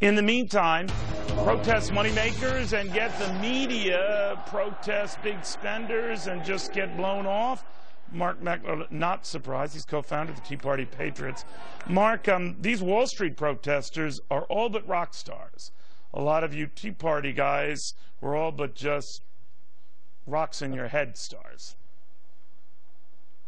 In the meantime, protest moneymakers and yet the media protest big spenders and just get blown off. Mark Meckler, not surprised. He's co-founder of the Tea Party Patriots. Mark, these Wall Street protesters are all but rock stars. A lot of you Tea Party guys were all but just rocks in your head stars.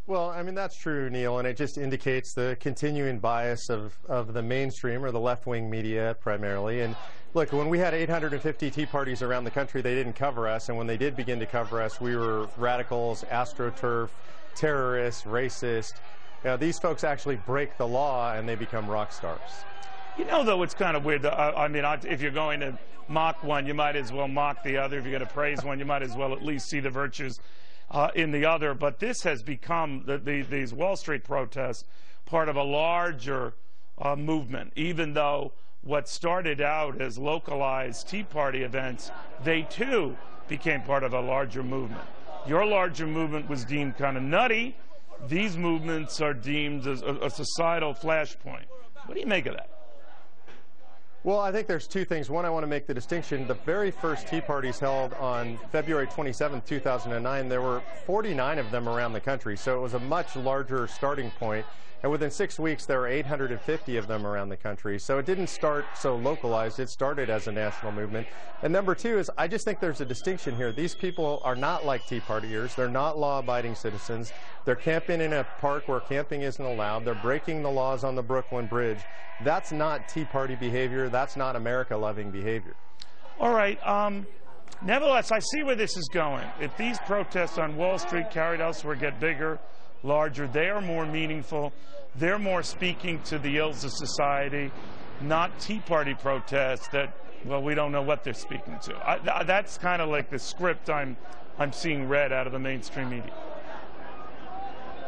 Well, I mean, that's true, Neil, and it just indicates the continuing bias of the mainstream or the left-wing media primarily. And look, when we had 850 Tea Parties around the country, they didn't cover us, and when they did begin to cover us, we were radicals, AstroTurf, terrorists, racist. You know, these folks actually break the law and they become rock stars. You know, though, it's kind of weird. I mean, if you're going to mock one, you might as well mock the other. If you're going to praise one, you might as well at least see the virtues in the other. But this has become, these Wall Street protests, part of a larger movement. Even though what started out as localized Tea Party events, they too became part of a larger movement. Your larger movement was deemed kind of nutty. These movements are deemed as a societal flashpoint. What do you make of that? Well, I think there's two things. One, I want to make the distinction. The very first Tea Parties held on February 27, 2009, there were 49 of them around the country, so it was a much larger starting point. And within 6 weeks, there were 850 of them around the country. So it didn't start so localized. It started as a national movement. And number two is, I just think there's a distinction here. These people are not like Tea Partiers. They're not law-abiding citizens. They're camping in a park where camping isn't allowed. They're breaking the laws on the Brooklyn Bridge. That's not Tea Party behavior. That's not America-loving behavior. All right. Nevertheless, I see where this is going. If these protests on Wall Street carried elsewhere get bigger, larger, they are more meaningful. They're more speaking to the ills of society, not Tea Party protests that, well, we don't know what they're speaking to. That's kind of like the script I'm seeing read out of the mainstream media.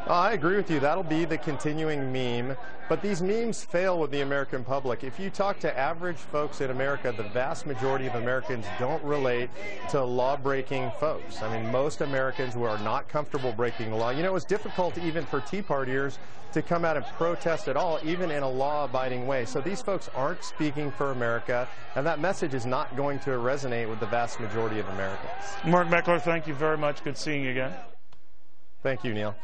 I agree with you. That'll be the continuing meme. But these memes fail with the American public. If you talk to average folks in America, the vast majority of Americans don't relate to law-breaking folks. I mean, most Americans who are not comfortable breaking the law. You know, it was difficult even for Tea Partiers to come out and protest at all, even in a law-abiding way. So these folks aren't speaking for America, and that message is not going to resonate with the vast majority of Americans. Mark Meckler, thank you very much. Good seeing you again. Thank you, Neil.